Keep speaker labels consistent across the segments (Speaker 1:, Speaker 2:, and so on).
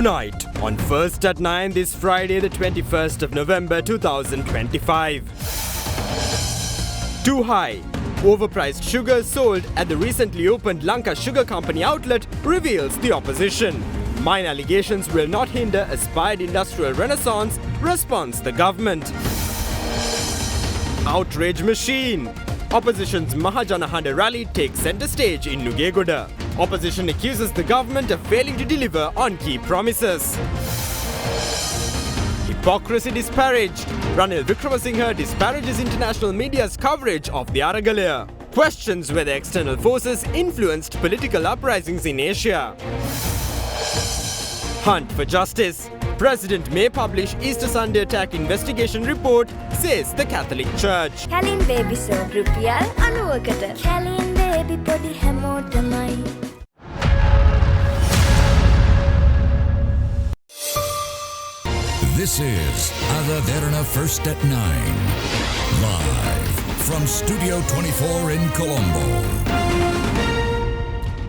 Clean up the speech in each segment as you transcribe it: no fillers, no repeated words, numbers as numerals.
Speaker 1: Tonight, on First at 9 this Friday, the 21st of November 2025. Too high. Overpriced sugar sold at the recently opened Lanka Sugar Company outlet reveals the opposition. Mine allegations will not hinder aspired industrial renaissance, responds the government. Outrage machine. Opposition's Mahajana Handa rally takes centre stage in Nugegoda. Opposition accuses the government of failing to deliver on key promises. Hypocrisy disparaged. Ranil Wickramasinghe disparages international media's coverage of the Aragalaya. Questions whether external forces influenced political uprisings in Asia. Hunt for justice. President may publish Easter Sunday attack investigation report, says the Catholic Church.
Speaker 2: Kalin baby so rupial anuwakata. Kalin baby podi hamotamai.
Speaker 3: This is Derana First at 9. Live from Studio 24 in Colombo.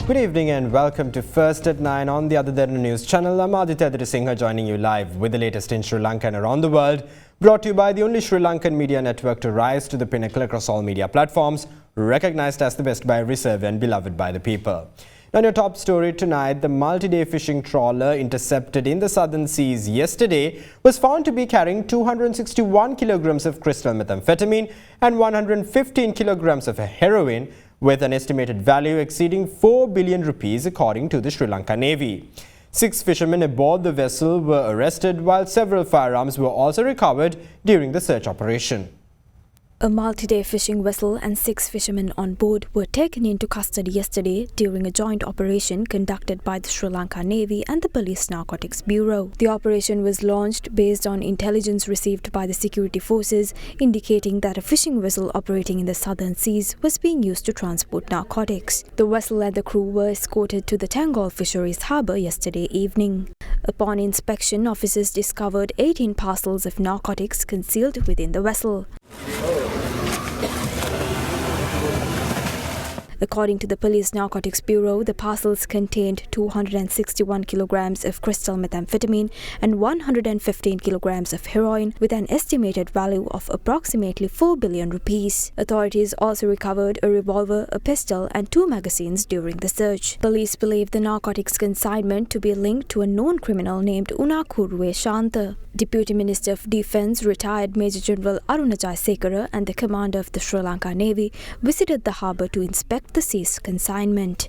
Speaker 1: Good evening and welcome to First at 9 on the Derana News channel. I'm Aditya Singha joining you live with the latest in Sri Lanka and around the world. Brought to you by the only Sri Lankan media network to rise to the pinnacle across all media platforms. Recognized as the best by every survey and beloved by the people. On your top story tonight, the multi-day fishing trawler intercepted in the southern seas yesterday was found to be carrying 261 kilograms of crystal methamphetamine and 115 kilograms of heroin, with an estimated value exceeding 4 billion rupees according to the Sri Lanka Navy. 6 fishermen aboard the vessel were arrested, while several firearms were also recovered during the search operation.
Speaker 4: A multi-day fishing vessel and 6 fishermen on board were taken into custody yesterday during a joint operation conducted by the Sri Lanka Navy and the Police Narcotics Bureau. The operation was launched based on intelligence received by the security forces indicating that a fishing vessel operating in the southern seas was being used to transport narcotics. The vessel and the crew were escorted to the Tangol Fisheries Harbour yesterday evening. Upon inspection, officers discovered 18 parcels of narcotics concealed within the vessel. According to the Police Narcotics Bureau, the parcels contained 261 kilograms of crystal methamphetamine and 115 kilograms of heroin, with an estimated value of approximately 4 billion rupees. Authorities also recovered a revolver, a pistol and 2 magazines during the search. Police believe the narcotics consignment to be linked to a known criminal named Unakurwe Shanta. Deputy Minister of Defence, retired Major General Aruna Jayasekara, and the commander of the Sri Lanka Navy visited the harbour to inspect the seized consignment.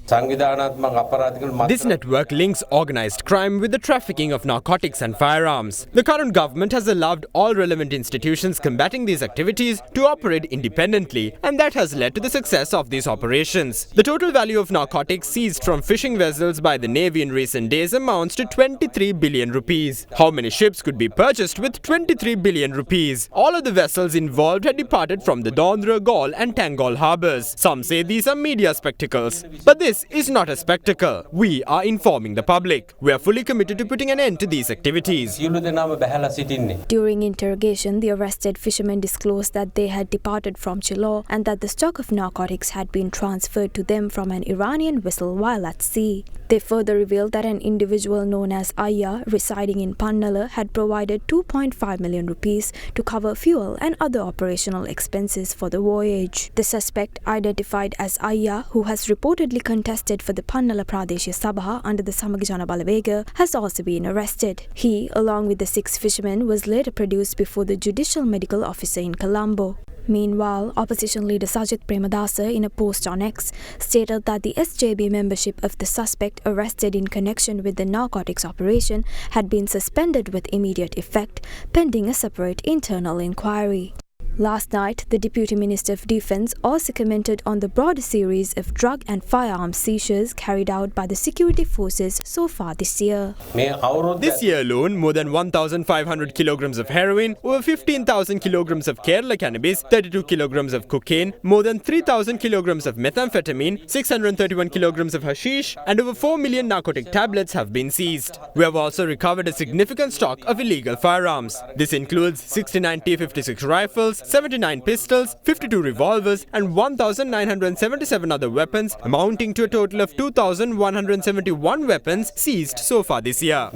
Speaker 1: This network links organised crime with the trafficking of narcotics and firearms. The current government has allowed all relevant institutions combating these activities to operate independently, and that has led to the success of these operations. The total value of narcotics seized from fishing vessels by the Navy in recent days amounts to 23 billion rupees. How many ships could be purchased with 23 billion rupees? All of the vessels involved had departed from the Dondra, Gaul and Tangol harbours. Some say these are media spectacles. But this is not a spectacle. We are informing the public. We are fully committed to putting an end to these activities.
Speaker 4: During interrogation, the arrested fishermen disclosed that they had departed from Chilaw and that the stock of narcotics had been transferred to them from an Iranian vessel while at sea. They further revealed that an individual known as Ayya, residing in Pannala, had provided 2.5 million rupees to cover fuel and other operational expenses for the voyage. The suspect, identified as Ayya, who has reportedly contested for the Pannala Pradesh Sabha under the Samagijana Balavega, has also been arrested. He, along with the 6 fishermen, was later produced before the Judicial Medical Officer in Colombo. Meanwhile, opposition leader Sajith Premadasa, in a post on X, stated that the SJB membership of the suspect arrested in connection with the narcotics operation had been suspended with immediate effect, pending a separate internal inquiry. Last night, the Deputy Minister of Defence also commented on the broader series of drug and firearms seizures carried out by the security forces so far this year.
Speaker 1: This year alone, more than 1,500 kilograms of heroin, over 15,000 kilograms of Kerala cannabis, 32 kilograms of cocaine, more than 3,000 kilograms of methamphetamine, 631 kilograms of hashish, and over 4 million narcotic tablets have been seized. We have also recovered a significant stock of illegal firearms. This includes 69 T-56 rifles, 79 pistols, 52 revolvers and 1,977 other weapons, amounting to a total of 2,171 weapons seized so far this year.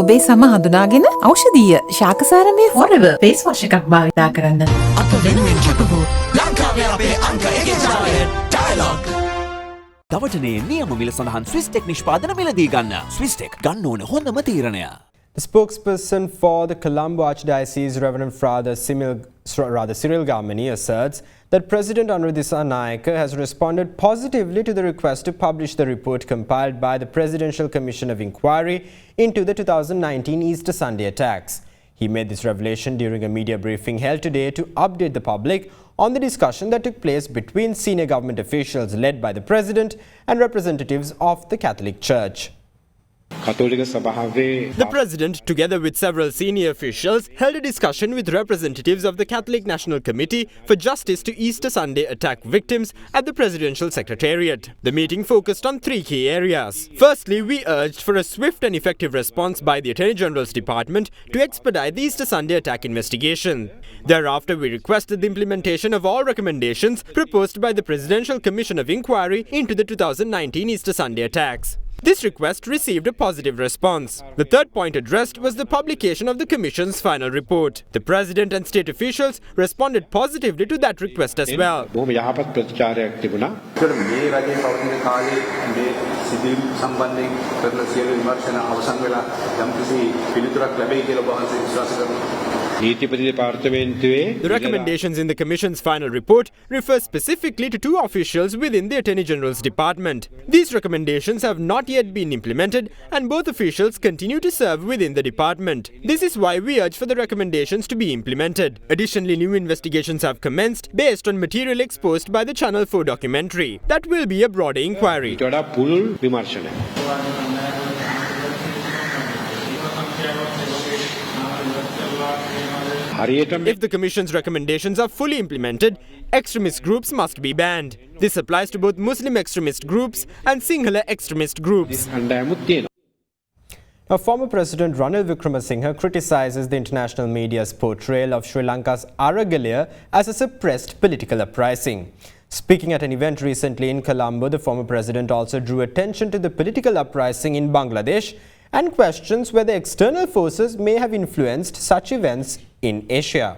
Speaker 5: ඔබේ සම හඳුනාගෙන ඖෂධීය ශාකසාරමේ Forever face wash එකක් භාවිතා කරන්න.
Speaker 6: අත වෙනුවෙන් කැපවූ ලංකාවේ අපේ අංක 1 ජාලය ඩයලොග්. දවටනේ නියම මිල සඳහන් ස්විස්ටෙක් නිෂ්පාදන මිලදී ගන්න. ස්විස්ටෙක් ගන්න ඕන හොඳම තීරණය.
Speaker 1: The spokesperson for the Colombo Archdiocese, Reverend Father Cyril Garmani, asserts that President Anura Dissanayake has responded positively to the request to publish the report compiled by the Presidential Commission of Inquiry into the 2019 Easter Sunday attacks. He made this revelation during a media briefing held today to update the public on the discussion that took place between senior government officials led by the President and representatives of the Catholic Church. The President, together with several senior officials, held a discussion with representatives of the Catholic National Committee for Justice to Easter Sunday attack victims at the Presidential Secretariat. The meeting focused on three key areas. Firstly, we urged for a swift and effective response by the Attorney General's Department to expedite the Easter Sunday attack investigation. Thereafter, we requested the implementation of all recommendations proposed by the Presidential Commission of Inquiry into the 2019 Easter Sunday attacks. This request received a positive response. The third point addressed was the publication of the Commission's final report. The President and state officials responded positively to that request as well. The recommendations in the Commission's final report refer specifically to two officials within the Attorney General's Department. These recommendations have not yet been implemented and both officials continue to serve within the department. This is why we urge for the recommendations to be implemented. Additionally, new investigations have commenced based on material exposed by the Channel 4 documentary. That will be a broader inquiry. If the Commission's recommendations are fully implemented, extremist groups must be banned. This applies to both Muslim extremist groups and Sinhala extremist groups. Now, former President Ranil Wickremesinghe criticizes the international media's portrayal of Sri Lanka's Aragalaya as a suppressed political uprising. Speaking at an event recently in Colombo, the former president also drew attention to the political uprising in Bangladesh and questions whether external forces may have influenced such events in Asia.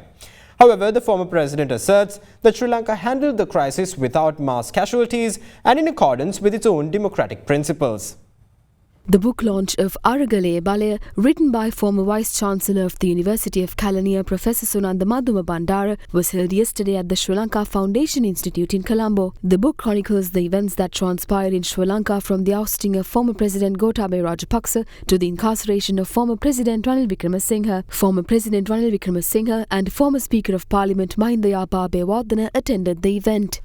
Speaker 1: However, the former president asserts that Sri Lanka handled the crisis without mass casualties and in accordance with its own democratic principles.
Speaker 7: The book launch of Aragalaya Balaya, written by former Vice-Chancellor of the University of Kelaniya, Professor Sunanda Madhuma Bandara, was held yesterday at the Sri Lanka Foundation Institute in Colombo. The book chronicles the events that transpired in Sri Lanka from the ousting of former President Gotabaya Rajapaksa to the incarceration of former President Ranil Wickremesinghe. Former President Ranil Wickremesinghe and former Speaker of Parliament Mahinda Yapa attended the event.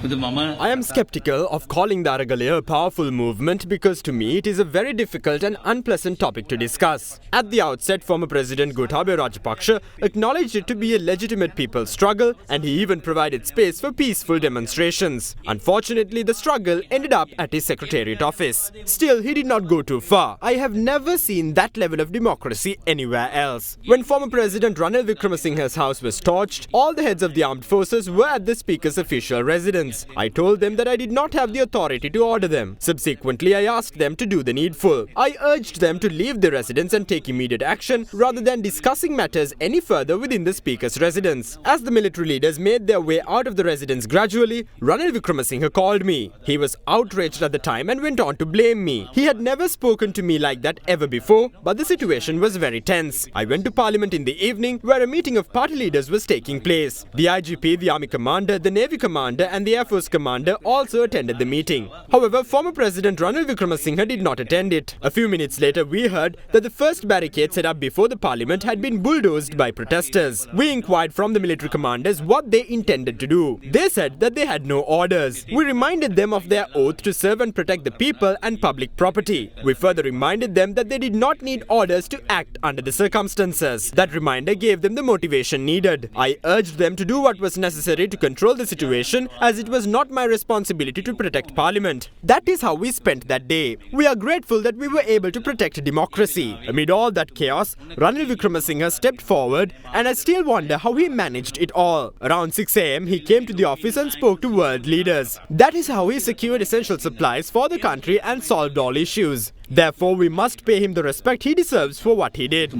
Speaker 1: I am skeptical of calling the Aragalaya a powerful movement because to me it is a very difficult and unpleasant topic to discuss. At the outset, former President Gotabaya Rajapaksa acknowledged it to be a legitimate people's struggle and he even provided space for peaceful demonstrations. Unfortunately, the struggle ended up at his secretariat office. Still, he did not go too far. I have never seen that level of democracy anywhere else. When former President Ranil Wickremesinghe's house was torched, all the heads of the armed forces were at the Speaker's official residence. I told them that I did not have the authority to order them. Subsequently, I asked them to do the needful. I urged them to leave the residence and take immediate action rather than discussing matters any further within the Speaker's residence. As the military leaders made their way out of the residence gradually, Ranil Wickremesinghe called me. He was outraged at the time and went on to blame me. He had never spoken to me like that ever before, but the situation was very tense. I went to Parliament in the evening where a meeting of party leaders was taking place. The IGP, the Army Commander, the Navy Commander and the Air Force Commander also attended the meeting. However, former President Ranil Wickremesinghe did not attend it. A few minutes later, we heard that the first barricade set up before the Parliament had been bulldozed by protesters. We inquired from the military commanders what they intended to do. They said that they had no orders. We reminded them of their oath to serve and protect the people and public property. We further reminded them that they did not need orders to act under the circumstances. That reminder gave them the motivation needed. I urged them to do what was necessary to control the situation as it was not my responsibility to protect Parliament. That is how we spent that day. We are grateful that we were able to protect democracy. Amid all that chaos, Ranil Wickremesinghe stepped forward, and I still wonder how he managed it all. Around 6 a.m., he came to the office and spoke to world leaders. That is how he secured essential supplies for the country and solved all issues. Therefore, we must pay him the respect he deserves for what he did.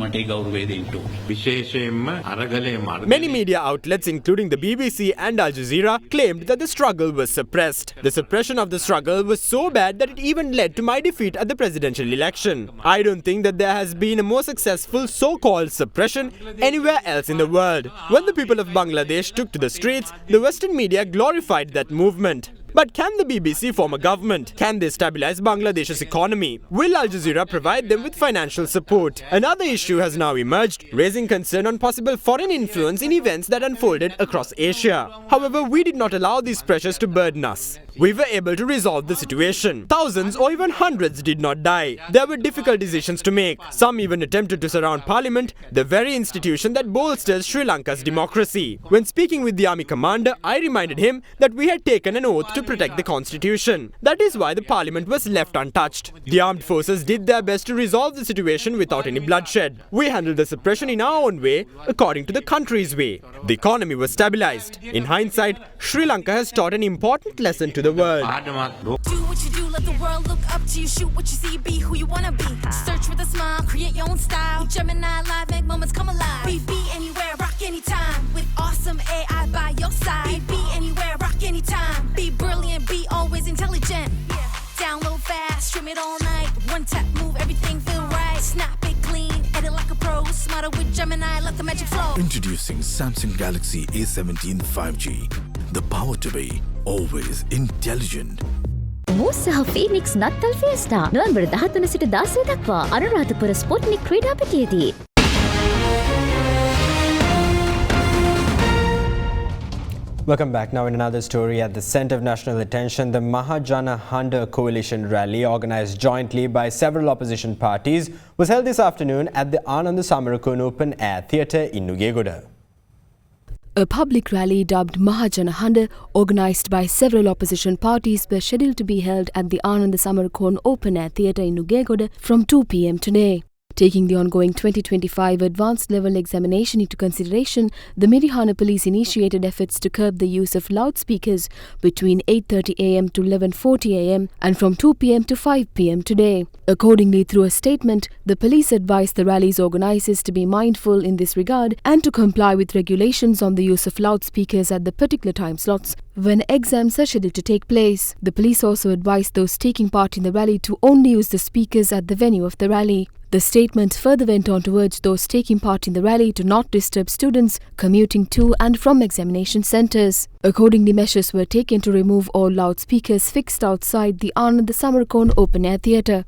Speaker 1: Many media outlets, including the BBC and Al Jazeera, claimed that the struggle was suppressed. The suppression of the struggle was so bad that it even led to my defeat at the presidential election. I don't think that there has been a more successful so-called suppression anywhere else in the world. When the people of Bangladesh took to the streets, the Western media glorified that movement. But can the BBC form a government? Can they stabilize Bangladesh's economy? Will Al Jazeera provide them with financial support? Another issue has now emerged, raising concern on possible foreign influence in events that unfolded across Asia. However, we did not allow these pressures to burden us. We were able to resolve the situation. Thousands or even hundreds did not die. There were difficult decisions to make. Some even attempted to surround Parliament, the very institution that bolsters Sri Lanka's democracy. When speaking with the army commander, I reminded him that we had taken an oath to protect the constitution. That is why the Parliament was left untouched. The armed forces did their best to resolve the situation without any bloodshed. We handled the suppression in our own way, according to the country's way. The economy was stabilized. In hindsight, Sri Lanka has taught an important lesson to the world.
Speaker 8: Do what you do, let the world look up to you. Shoot what you see, be who you wanna be. Search with a smile, create your own style. Gemini live, make moments come alive. Be anywhere, rock anytime. With awesome AI by your side. Be anywhere, rock anytime. Be brilliant, be always intelligent. Download fast, stream it all night. One tap, move, everything feel right. Snap it clean, edit like a pro. Smarter with Gemini, let the magic flow.
Speaker 9: Introducing Samsung Galaxy A17 5G. The power to be always intelligent.
Speaker 10: Musa Phoenix Natal Fiesta November 13 සිට 16 දක්වා අනුරාධපුර ස්පොට්නික් ක්‍රීඩා පිටියේදී.
Speaker 1: Welcome back. Now in another story, at the centre of national attention, the Mahajana Handa Coalition rally, organised jointly by several opposition parties, was held this afternoon at the Ananda Samarakon Open Air Theatre in Nugegoda.
Speaker 7: A public rally dubbed Mahajana Handa, organised by several opposition parties, was scheduled to be held at the Ananda Samarakon Open Air Theatre in Nugegoda from 2 p.m. today. Taking the ongoing 2025 advanced level examination into consideration, the Mirihana police initiated efforts to curb the use of loudspeakers between 8:30 a.m. to 11:40 a.m. and from 2 p.m. to 5 p.m. today. Accordingly, through a statement, the police advised the rally's organisers to be mindful in this regard and to comply with regulations on the use of loudspeakers at the particular time slots when exams are scheduled to take place. The police also advised those taking part in the rally to only use the speakers at the venue of the rally. The statement further went on to urge those taking part in the rally to not disturb students commuting to and from examination centres. Accordingly, measures were taken to remove all loudspeakers fixed outside the Anand Samarakon Open Air Theatre.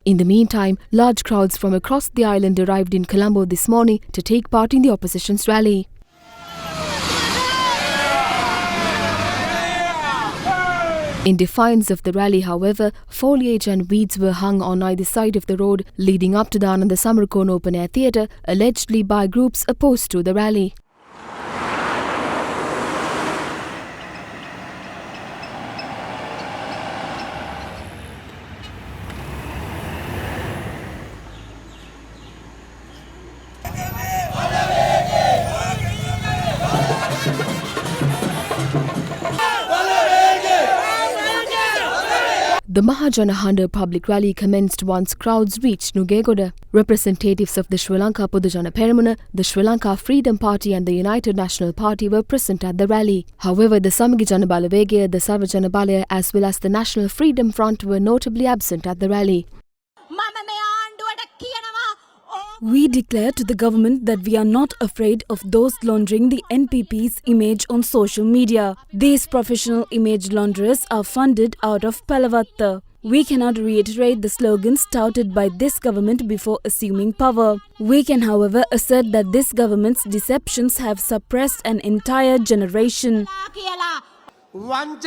Speaker 7: In the meantime, large crowds from across the island arrived in Colombo this morning to take part in the opposition's rally. In defiance of the rally, however, foliage and weeds were hung on either side of the road leading up to the Ananda Samarakon Open Air Theatre, allegedly by groups opposed to the rally. The Mahajana Handa public rally commenced once crowds reached Nugegoda. Representatives of the Sri Lanka Podujana Peramuna, the Sri Lanka Freedom Party and the United National Party were present at the rally. However, the Samagi Jana Balawegaya, the Sarvajana Balaya as well as the National Freedom Front were notably absent at the rally.
Speaker 11: We declare to the government that we are not afraid of those laundering the NPP's image on social media. These professional image launderers are funded out of Palavatta. We cannot reiterate the slogans touted by this government before assuming power. We can, however, assert that this government's deceptions have suppressed an entire generation.
Speaker 1: Should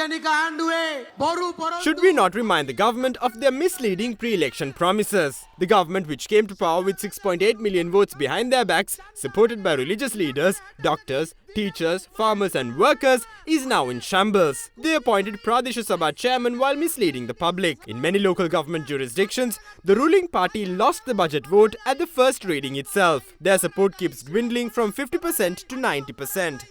Speaker 1: we not remind the government of their misleading pre-election promises? The government, which came to power with 6.8 million votes behind their backs, supported by religious leaders, doctors, teachers, farmers and workers, is now in shambles. They appointed Pradesh Sabha chairman while misleading the public. In many local government jurisdictions, the ruling party lost the budget vote at the first reading itself. Their support keeps dwindling from 50% to 90%.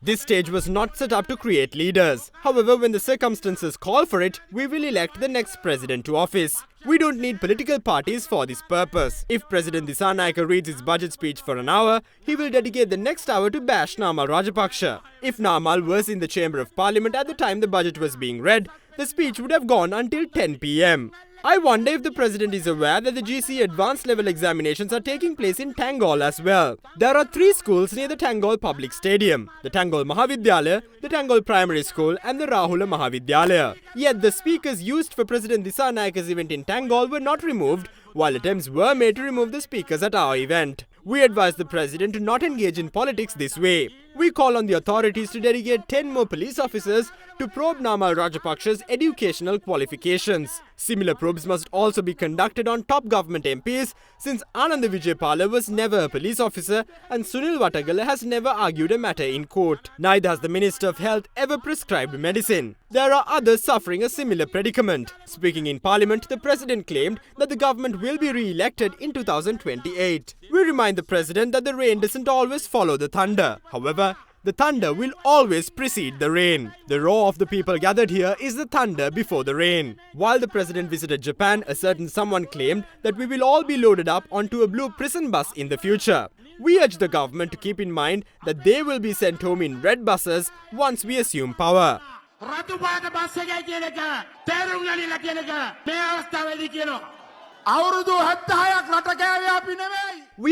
Speaker 1: This stage was not set up to create leaders. However, when the circumstances call for it, we will elect the next president to office. We don't need political parties for this purpose. If President Dissanayake reads his budget speech for an hour, he will dedicate the next hour to bash Namal Rajapaksa. If Namal was in the chamber of parliament at the time the budget was being read, the speech would have gone until 10 p.m. I wonder if the president is aware that the GC advanced level examinations are taking place in Tangol as well. There are 3 schools near the Tangol Public Stadium: the Tangol Mahavidyalaya, the Tangol Primary School and the Rahula Mahavidyalaya. Yet the speakers used for President Disanayake's event in Tangol were not removed, while attempts were made to remove the speakers at our event. We advise the president to not engage in politics this way. We call on the authorities to dedicate 10 more police officers to probe Namal Rajapaksa's educational qualifications. Similar probes must also be conducted on top government MPs, since Ananda Vijaypala was never a police officer and Sunil Watagala has never argued a matter in court. Neither has the Minister of Health ever prescribed medicine. There are others suffering a similar predicament. Speaking in Parliament, the President claimed that the government will be re-elected in 2028. We remind the President that the rain doesn't always follow the thunder. However, the thunder will always precede the rain. The roar of the people gathered here is the thunder before the rain. While the President visited Japan, a certain someone claimed that we will all be loaded up onto a blue prison bus in the future. We urge the government to keep in mind that they will be sent home in red buses once we assume power. We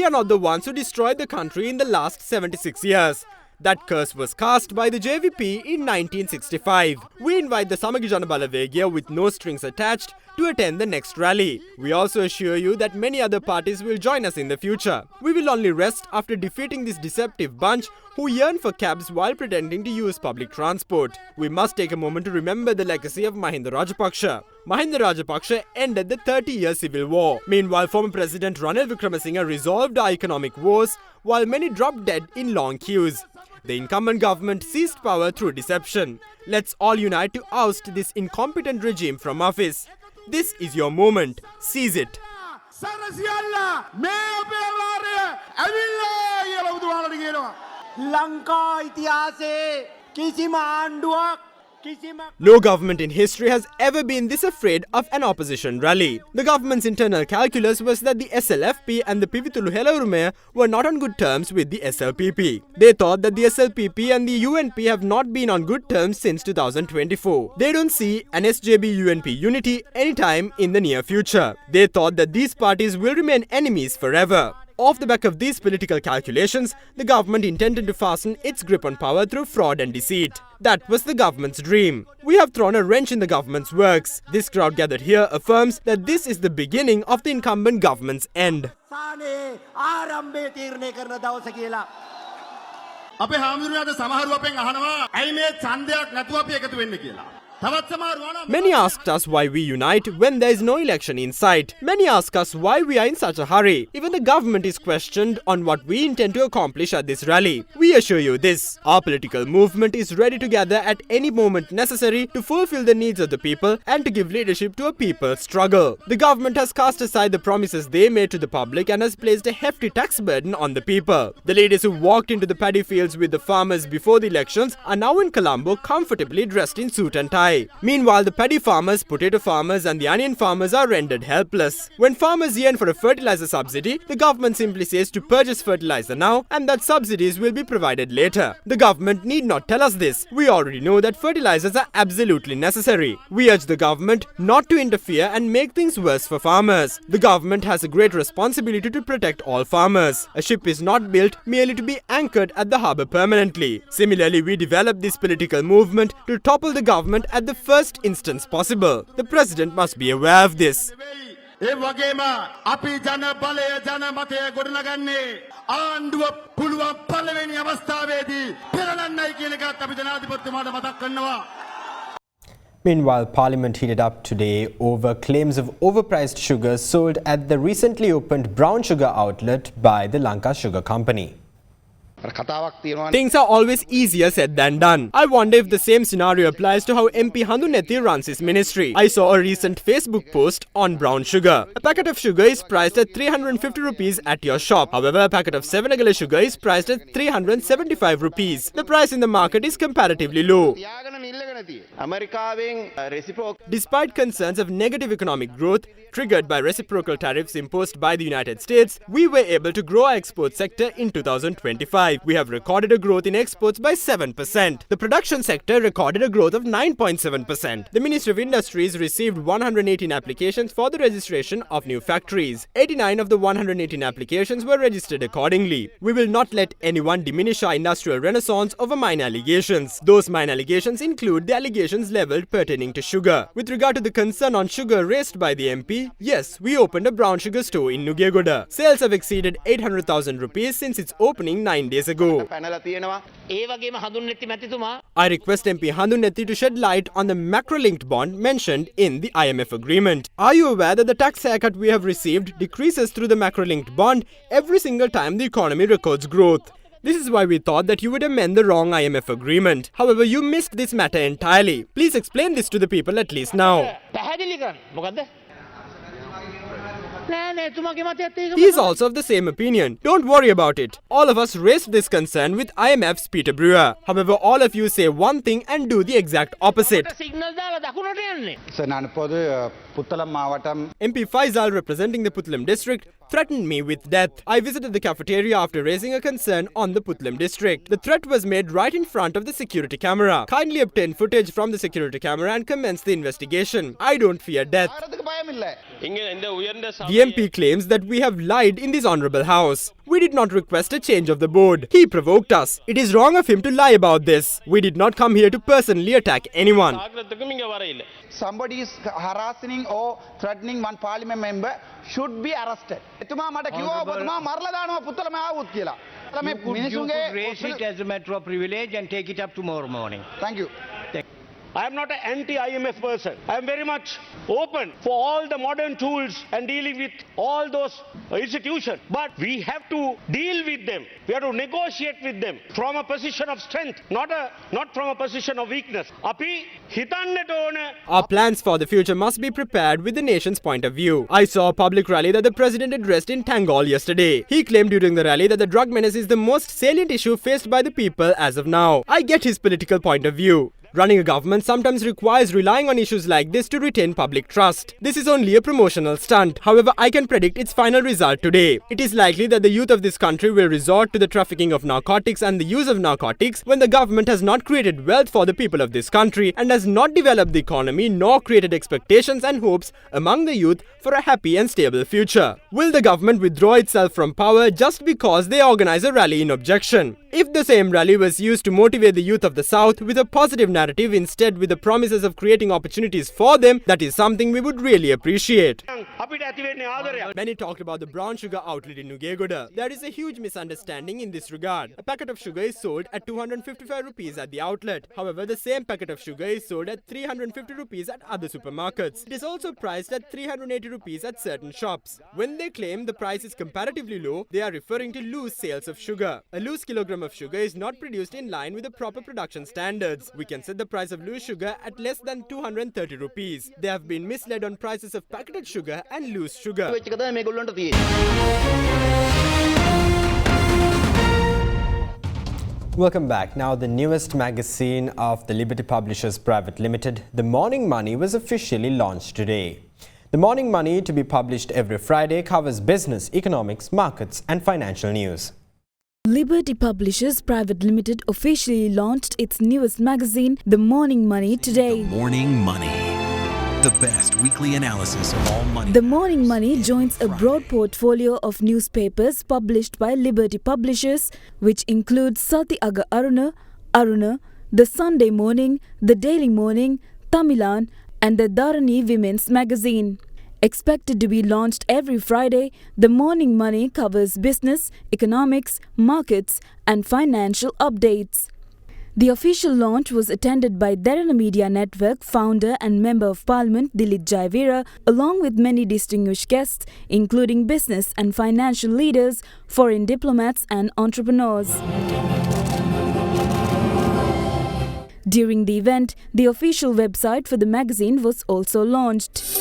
Speaker 1: are not the ones who destroyed the country in the last 76 years. That curse was cast by the JVP in 1965. We invite the Samagi Jana Balavegia with no strings attached to attend the next rally. We also assure you that many other parties will join us in the future. We will only rest after defeating this deceptive bunch who yearn for cabs while pretending to use public transport. We must take a moment to remember the legacy of Mahinda Rajapaksa. Mahinda Rajapaksa ended the 30-year civil war. Meanwhile, former President Ranil Wickremesinghe resolved our economic woes while many dropped dead in long queues. The incumbent government seized power through deception. Let's all unite to oust this incompetent regime from office. This is your moment. Seize it. No government in history has ever been this afraid of an opposition rally. The government's internal calculus was that the SLFP and the Pivitulu Helaurumaya were not on good terms with the SLPP. They thought that the SLPP and the UNP have not been on good terms since 2024. They don't see an SJB-UNP unity anytime in the near future. They thought that these parties will remain enemies forever. Off the back of these political calculations, the government intended to fasten its grip on power through fraud and deceit. That was the government's dream. We have thrown a wrench in the government's works. This crowd gathered here affirms that this is the beginning of the incumbent government's end. Many asked us why we unite when there is no election in sight. Many ask us why we are in such a hurry. Even the government is questioned on what we intend to accomplish at this rally. We assure you this: our political movement is ready to gather at any moment necessary to fulfill the needs of the people and to give leadership to a people's struggle. The government has cast aside the promises they made to the public and has placed a hefty tax burden on the people. The leaders who walked into the paddy fields with the farmers before the elections are now in Colombo comfortably dressed in suit and tie. Meanwhile, the paddy farmers, potato farmers and the onion farmers are rendered helpless. When farmers yearn for a fertilizer subsidy, the government simply says to purchase fertilizer now and that subsidies will be provided later. The government need not tell us this. We already know that fertilizers are absolutely necessary. We urge the government not to interfere and make things worse for farmers. The government has a great responsibility to protect all farmers. A ship is not built merely to be anchored at the harbour permanently. Similarly, we developed this political movement to topple the government at the first instance possible. The president must be aware of this.
Speaker 12: පළවෙනි අවස්ථාවේදී පෙරලන්නයි කියන එකත් අපි ජනාධිපතිතුමාට මතක් කරනවා.
Speaker 1: Meanwhile, Parliament heated up today over claims of overpriced sugar sold at the recently opened brown sugar outlet by the Lanka Sugar Company.
Speaker 13: Things are always easier said than done. I wonder if the same scenario applies to how MP Handunethi runs his ministry. I saw a recent Facebook post on brown sugar. A packet of sugar is priced at 350 rupees at your shop. However, a packet of 7 agala sugar is priced at 375 rupees. The price in the market is comparatively low. Despite concerns of negative economic growth triggered by reciprocal tariffs imposed by the United States, we were able to grow our export sector in 2025. We have recorded a growth in exports by 7%. The production sector recorded a growth of 9.7%. The Ministry of Industries received 118 applications for the registration of new factories. 89 of the 118 applications were registered accordingly. We will not let anyone diminish our industrial renaissance over minor allegations. Those minor allegations include the allegations levelled pertaining to sugar. With regard to the concern on sugar raised by the MP, yes, we opened a brown sugar store in Nugegoda. Sales have exceeded 800,000 rupees since its opening 9 days ago. I request MP Handunethi to shed light on the macro-linked bond mentioned in the IMF agreement. Are you aware that the tax haircut we have received decreases through the macro-linked bond every single time the economy records growth? This is why we thought that you would amend the wrong IMF agreement. However, you missed this matter entirely. Please explain this to the people at least now. He is also of the same opinion. Don't worry about it. All of us raised this concern with IMF's Peter Brewer. However, all of you say one thing and do the exact opposite. MP Faisal, representing the Puttalam district, threatened me with death. I visited the cafeteria after raising a concern on the Puttalam district. The threat was made right in front of the security camera. Kindly obtain footage from the security camera and commence the investigation. I don't fear death. The MP claims that we have lied in this honourable house. We did not request a change of the board. He provoked us. It is wrong of him to lie about this. We did not come here to personally attack anyone.
Speaker 14: Somebody is harassing or threatening one parliament member should be arrested.
Speaker 15: You could raise it as a matter of privilege and take it up tomorrow morning.
Speaker 14: Thank you.
Speaker 16: I am not an anti-IMF person. I am very much open for all the modern tools and dealing with all those institutions. But we have to deal with them. We have to negotiate with them from a position of strength, not from a position of weakness.
Speaker 13: Our plans for the future must be prepared with the nation's point of view. I saw a public rally that the president addressed in Tangol yesterday. He claimed during the rally that the drug menace is the most salient issue faced by the people as of now. I get his political point of view. Running a government sometimes requires relying on issues like this to retain public trust. This is only a promotional stunt. However, I can predict its final result today. It is likely that the youth of this country will resort to the trafficking of narcotics and the use of narcotics when the government has not created wealth for the people of this country and has not developed the economy nor created expectations and hopes among the youth for a happy and stable future. Will the government withdraw itself from power just because they organize a rally in objection? If the same rally was used to motivate the youth of the South with a positive narrative instead with the promises of creating opportunities for them, that is something we would really appreciate. Many talked about the brown sugar outlet in Nugegoda. There is a huge misunderstanding in this regard. A packet of sugar is sold at 255 rupees at the outlet. However, the same packet of sugar is sold at 350 rupees at other supermarkets. It is also priced at 380 rupees at certain shops. When they claim the price is comparatively low, they are referring to loose sales of sugar. A loose kilogram of sugar is not produced in line with the proper production standards. We can set the price of loose sugar at less than 230 rupees. They have been misled on prices of packeted sugar and loose sugar.
Speaker 1: Welcome back. Now, the newest magazine of the Liberty Publishers Private Limited, The Morning Money, was officially launched today. The Morning Money, to be published every Friday, covers business, economics, markets and financial news.
Speaker 11: Liberty Publishers Private Limited officially launched its newest magazine, The Morning Money, today.
Speaker 6: The Morning Money. The best weekly analysis of all money.
Speaker 11: The Morning Money joins a broad portfolio of newspapers published by Liberty Publishers, which includes Sati Aga Aruna, The Sunday Morning, The Daily Morning, Tamilan, and the Dharani Women's Magazine. Expected to be launched every Friday, the Morning Money covers business, economics, markets, and financial updates. The official launch was attended by Derana Media Network founder and Member of Parliament Dilip Jaivira, along with many distinguished guests, including business and financial leaders, foreign diplomats and entrepreneurs. During the event, the official website for the magazine was also launched.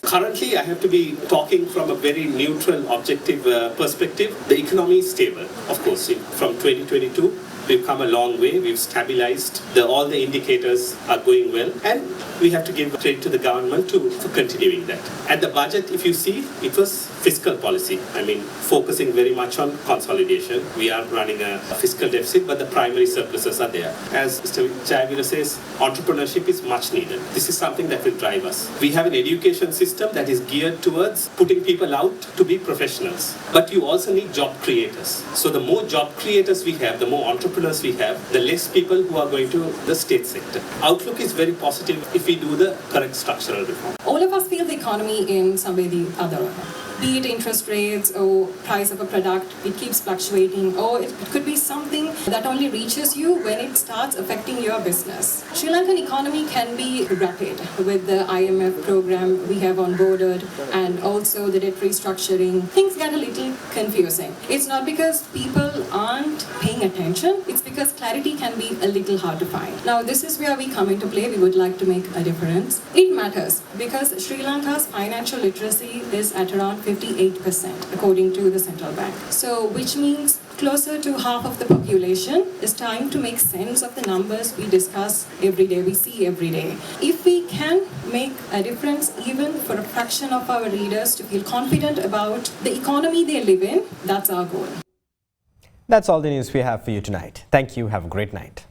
Speaker 17: Currently, I have to be talking from a very neutral, objective perspective. The economy is stable. Of course, from 2022, we've come a long way. We've stabilized. All the indicators are going well. And we have to give credit to the government for continuing that. At the budget, if you see, it was fiscal policy. I mean, focusing very much on consolidation. We are running a fiscal deficit, but the primary surpluses are there. As Mr. Jaivira says, entrepreneurship is much needed. This is something that will drive us. We have an education system that is geared towards putting people out to be professionals. But you also need job creators. So the more job creators we have, the more entrepreneurs we have, the less people who are going to the state sector. Outlook is very positive if we do the correct structural reform.
Speaker 18: All of us feel the economy in some way or the other. Be it interest rates or price of a product, it keeps fluctuating, or it could be something that only reaches you when it starts affecting your business. Sri Lankan economy can be rapid with the IMF program we have onboarded and also the debt restructuring. Things get a little confusing. It's not because people aren't paying attention, it's because clarity can be a little hard to find. Now this is where we come into play. We would like to make a difference. It matters because Sri Lanka's financial literacy is at around 58% according to the central bank. So which means closer to half of the population is trying to make sense of the numbers we discuss every day, we see every day. If we can make a difference even for a fraction of our readers to feel confident about the economy they live in, that's our goal.
Speaker 1: That's all the news we have for you tonight. Thank you. Have a great night.